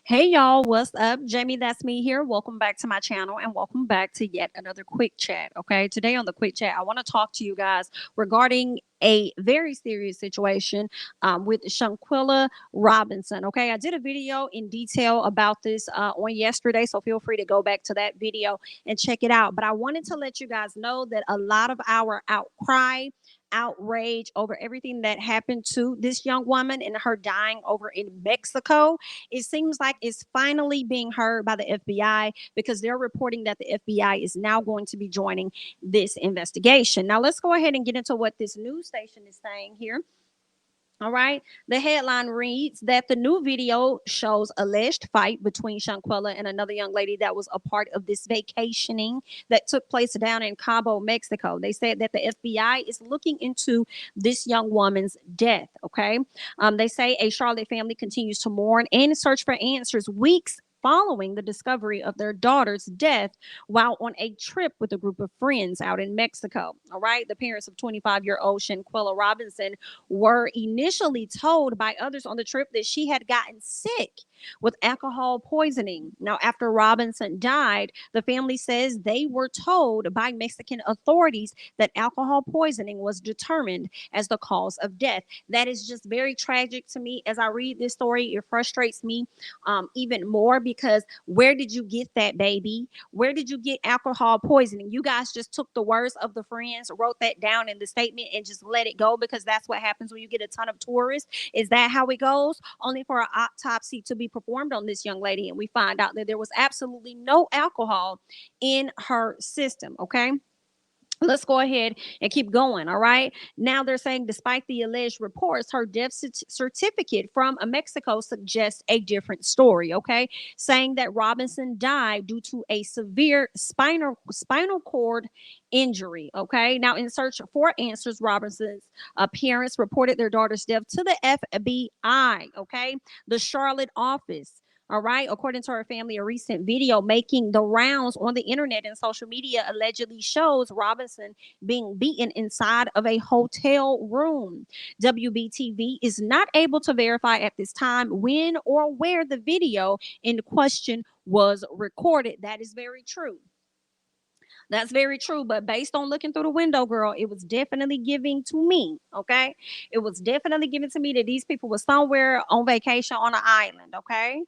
Hey y'all, what's up? Jamie, that's me here. Welcome back to my channel and welcome back to yet another quick chat. Okay, today on the quick chat, I want to talk to you guys regarding a very serious situation with Shanquella Robinson. Okay, I did a video in detail about this on yesterday, so feel free to go back to that video and check it out. But I wanted to let you guys know that a lot of our outcry, outrage over everything that happened to this young woman and her dying over in Mexico, it seems like it's finally being heard by the FBI because they're reporting that the FBI is now going to be joining this investigation. Now, let's go ahead and get into what this news station is saying here. All right. The headline reads that the new video shows alleged fight between Shanquella and another young lady that was a part of this vacationing that took place down in Cabo, Mexico. They said that the FBI is looking into this young woman's death. Okay. They say a Charlotte family continues to mourn and search for answers weeks following the discovery of their daughter's death while on a trip with a group of friends out in Mexico. All right. The parents of 25-year-old Shanquella Robinson were initially told by others on the trip that she had gotten sick with alcohol poisoning. Now, after Robinson died, the family says they were told by Mexican authorities that alcohol poisoning was determined as the cause of death. That is just very tragic to me. As I read this story, it frustrates me even more because where did you get that, baby? Where did you get alcohol poisoning? You guys just took the words of the friends, wrote that down in the statement, and just let it go because that's what happens when you get a ton of tourists. Is that how it goes? Only for an autopsy to be performed on this young lady, and we find out that there was absolutely no alcohol in her system. Okay. Let's go ahead and keep going. All right. Now they're saying, despite the alleged reports, her death certificate from Mexico suggests a different story. Okay. Saying that Robinson died due to a severe spinal cord injury. Okay. Now, in search for answers, Robinson's parents reported their daughter's death to the FBI. Okay. The Charlotte office. All right. According to her family, a recent video making the rounds on the internet and social media allegedly shows Robinson being beaten inside of a hotel room. WBTV is not able to verify at this time when or where the video in question was recorded. That is very true. That's very true. But based on looking through the window, girl, it was definitely giving to me. Okay. It was definitely giving to me that these people were somewhere on vacation on an island. Okay.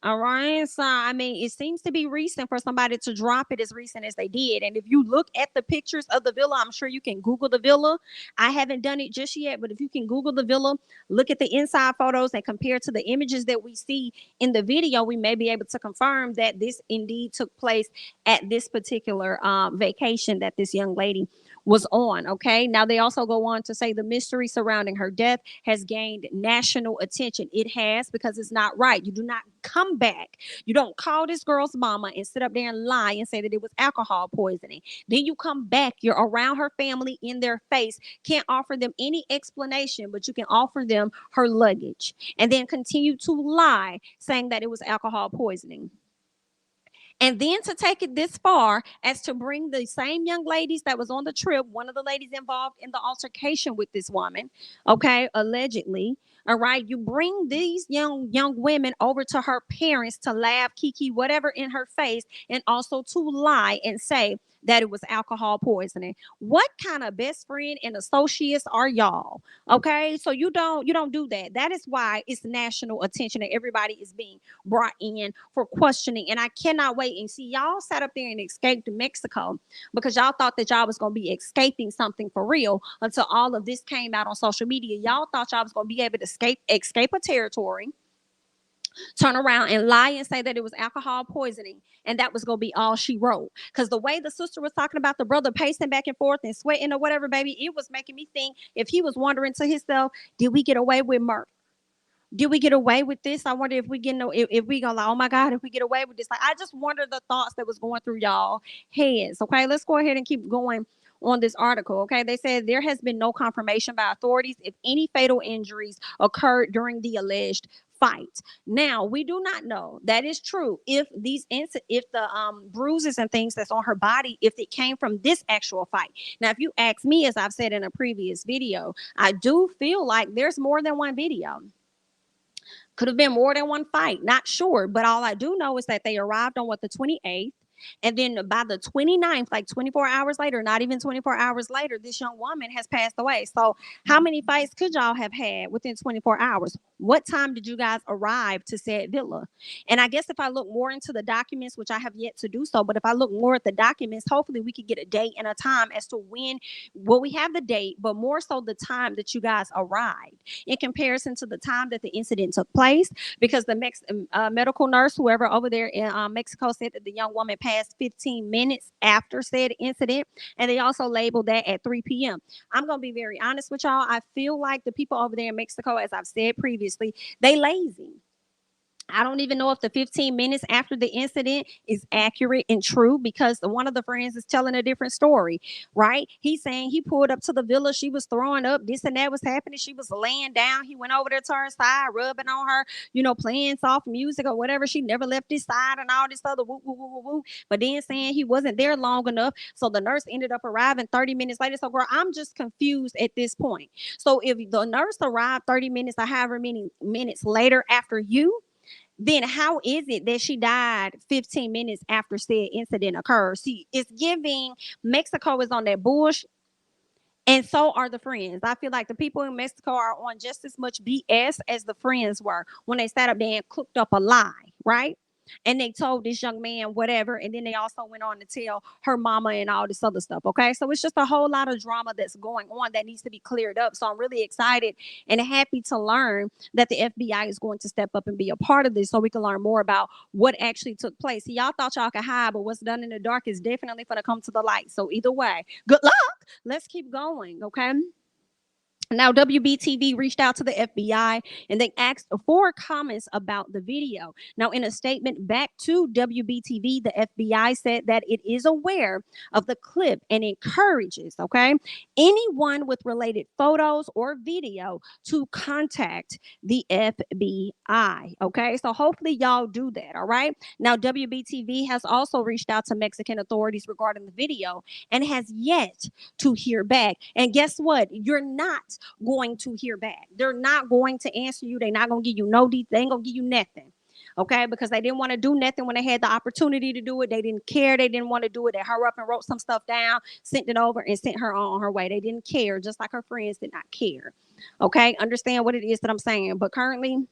All right. So, I mean, it seems to be recent for somebody to drop it as recent as they did. And if you look at the pictures of the villa, I'm sure you can Google the villa. I haven't done it just yet, but if you can Google the villa, look at the inside photos and compare to the images that we see in the video, we may be able to confirm that this indeed took place at this particular vacation that this young lady was on. Okay. Now, they also go on to say the mystery surrounding her death has gained national attention. It has, because it's not right. You do not come back. You don't call this girl's mama and sit up there and lie and say that it was alcohol poisoning. Then you come back, you're around her family in their face, can't offer them any explanation, but you can offer them her luggage and then continue to lie saying that it was alcohol poisoning. And then to take it this far as to bring the same young ladies that was on the trip, one of the ladies involved in the altercation with this woman, okay, allegedly, all right, you bring these young women over to her parents to laugh, kiki, whatever in her face, and also to lie and say that it was alcohol poisoning. What kind of best friend and associates are y'all? Okay, so you don't do that. That is why it's national attention and everybody is being brought in for questioning. And I cannot wait and see y'all sat up there and escaped to Mexico because y'all thought that y'all was going to be escaping something for real until all of this came out on social media. Y'all thought y'all was going to be able to escape a territory, turn around and lie and say that it was alcohol poisoning, and that was going to be all she wrote. Because the way the sister was talking about the brother pacing back and forth and sweating or whatever, baby, it was making me think if he was wondering to himself, did we get away with murder? Did we get away with this? I wonder if we get no, if we gonna like, oh my God, if we get away with this. Like, I just wonder the thoughts that was going through y'all heads. Okay, let's go ahead and keep going on this article. Okay, they said there has been no confirmation by authorities if any fatal injuries occurred during the alleged fight. Now, we do not know, that is true, if if the bruises and things that's on her body, if it came from this actual fight. Now, if you ask me, as I've said in a previous video, I do feel like there's more than one video. Could have been more than one fight, not sure. But all I do know is that they arrived on what, the 28th. And then by the 29th, like 24 hours later, not even 24 hours later, this young woman has passed away. So, how many fights could y'all have had within 24 hours? What time did you guys arrive to said villa? And I guess if I look more into the documents, which I have yet to do so, but if I look more at the documents, hopefully we could get a date and a time as to when, well, we have the date, but more so the time that you guys arrived in comparison to the time that the incident took place. Because the medical nurse, whoever over there in Mexico, said that the young woman passed 15 minutes after said incident. And they also labeled that at 3 p.m. I'm going to be very honest with y'all. I feel like the people over there in Mexico, as I've said previously, they lazy. I don't even know if the 15 minutes after the incident is accurate and true, because one of the friends is telling a different story, right? He's saying he pulled up to the villa. She was throwing up. This and that was happening. She was laying down. He went over there to her side, rubbing on her, playing soft music or whatever. She never left his side and all this other woo, woo, woo, woo, woo. But then saying he wasn't there long enough. So the nurse ended up arriving 30 minutes later. So, girl, I'm just confused at this point. So if the nurse arrived 30 minutes or however many minutes later after you, then how is it that she died 15 minutes after said incident occurred? See, it's giving Mexico is on that bullshit, and so are the friends. I feel like the people in Mexico are on just as much BS as the friends were when they sat up there and cooked up a lie, right? And they told this young man whatever, and then they also went on to tell her mama and all this other stuff. Okay, so it's just a whole lot of drama that's going on that needs to be cleared up. So I'm really excited and happy to learn that the FBI is going to step up and be a part of this, so we can learn more about what actually took place. See, y'all thought y'all could hide, but what's done in the dark is definitely going to come to the light. So either way, good luck. Let's keep going. Okay. Now, WBTV reached out to the FBI and they asked for comments about the video. Now, in a statement back to WBTV, the FBI said that it is aware of the clip and encourages, okay, anyone with related photos or video to contact the FBI. Okay, so hopefully y'all do that. All right. Now, WBTV has also reached out to Mexican authorities regarding the video and has yet to hear back. And guess what? You're not going to hear back. They're not going to answer you. They're not going to give you no details. They ain't going to give you nothing. Okay, because they didn't want to do nothing when they had the opportunity to do it. They didn't care. They didn't want to do it. They hurry up and wrote some stuff down, sent it over, and sent her on her way. They didn't care, just like her friends did not care. Okay, understand what it is that I'm saying. But currently,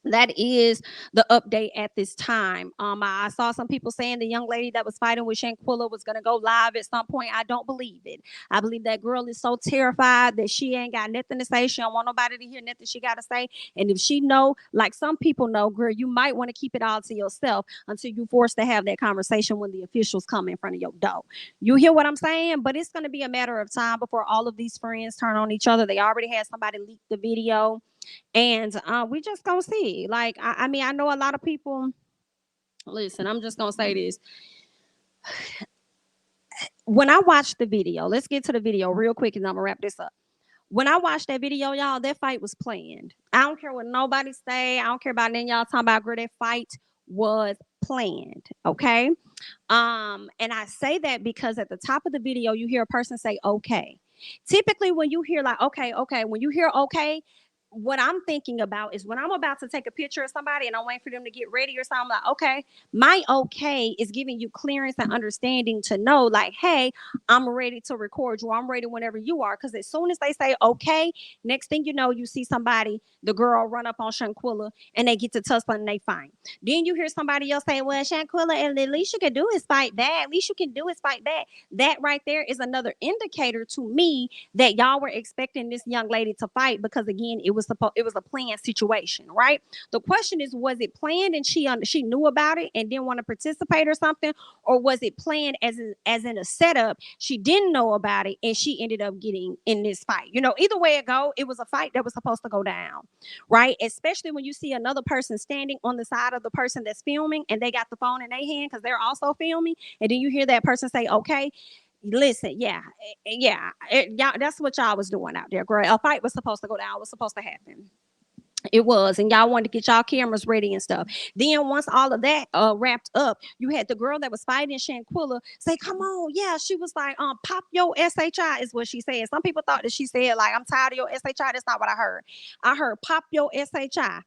that is the update at this time. I saw some people saying the young lady that was fighting with Shanquella was going to go live at some point. I don't believe it. I believe that girl is so terrified that she ain't got nothing to say. She don't want nobody to hear nothing she got to say. And if she know, like some people know, girl, you might want to keep it all to yourself until you forced to have that conversation when the officials come in front of your door. You hear what I'm saying? But it's going to be a matter of time before all of these friends turn on each other. They already had somebody leak the video, and we just gonna see. Like, I mean, I know a lot of people. Listen, I'm just gonna say this. When I watched the video, let's get to the video real quick, and I'm gonna wrap this up. When I watched that video, y'all, that fight was planned. I don't care what nobody say. I don't care about any y'all talking about, girl. That fight was planned. Okay. And I say that because at the top of the video, you hear a person say, okay. Typically, when you hear like, okay, when you hear okay, what I'm thinking about is when I'm about to take a picture of somebody and I'm waiting for them to get ready or something, I'm like, okay, my okay is giving you clearance and understanding to know, like, hey, I'm ready to record you. I'm ready whenever you are. Because as soon as they say okay, next thing you know, you see somebody, the girl run up on Shanquella and they get to tussling and they fight. Then you hear somebody else say, well, Shanquella, and the least you can do is fight back. At least you can do is fight back. That right there is another indicator to me that y'all were expecting this young lady to fight, because again, it was a planned situation, right? The question is, was it planned and she knew about it and didn't want to participate or something, or was it planned as in a setup? She didn't know about it and she ended up getting in this fight. Either way it go, it was a fight that was supposed to go down, right? Especially when you see another person standing on the side of the person that's filming and they got the phone in their hand because they're also filming, and then you hear that person say okay. Listen, yeah, that's what y'all was doing out there, girl. A fight was supposed to go down, was supposed to happen. It was, and y'all wanted to get y'all cameras ready and stuff. Then once all of that wrapped up, you had the girl that was fighting Shanquella say, "Come on, yeah." She was like, "Pop your SHI," is what she said. Some people thought that she said like, "I'm tired of your SHI." That's not what I heard. I heard, "Pop your SHI."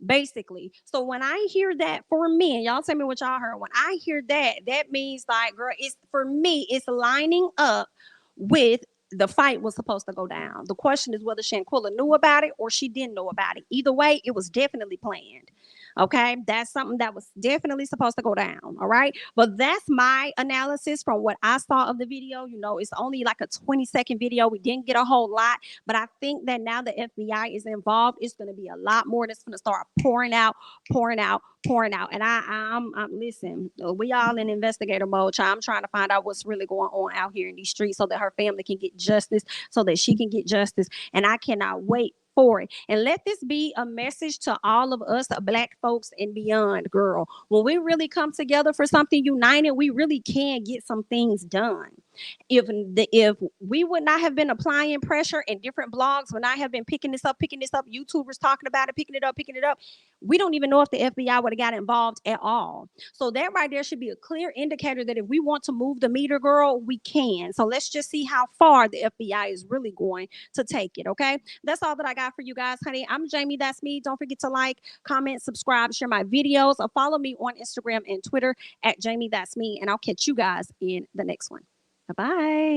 basically. So when I hear that, for me, and y'all tell me what y'all heard, when I hear that, that means like, girl, it's for me, it's lining up with the fight was supposed to go down. The question is whether Shanquella knew about it or she didn't know about it. Either way, it was definitely planned. Okay, that's something that was definitely supposed to go down. All right, but that's my analysis from what I saw of the video. You know, it's only like a 20-second video. We didn't get a whole lot, but I think that now the FBI is involved, it's going to be a lot more that's going to start pouring out, pouring out, pouring out. And I'm listen. We all in investigator mode. I'm trying to find out what's really going on out here in these streets, so that her family can get justice, so that she can get justice. And I cannot wait for it. And let this be a message to all of us, Black folks and beyond, girl. When we really come together for something united, we really can get some things done. If we would not have been applying pressure, and different blogs would not have been picking this up, YouTubers talking about it, picking it up, we don't even know if the FBI would have got involved at all. So that right there should be a clear indicator that if we want to move the meter, girl, we can. So let's just see how far the FBI is really going to take it. Okay, that's all that I got for you guys, honey. I'm Jamie. That's me. Don't forget to like, comment, subscribe, share my videos, or follow me on Instagram and Twitter at Jamie. That's me. And I'll catch you guys in the next one. Bye bye.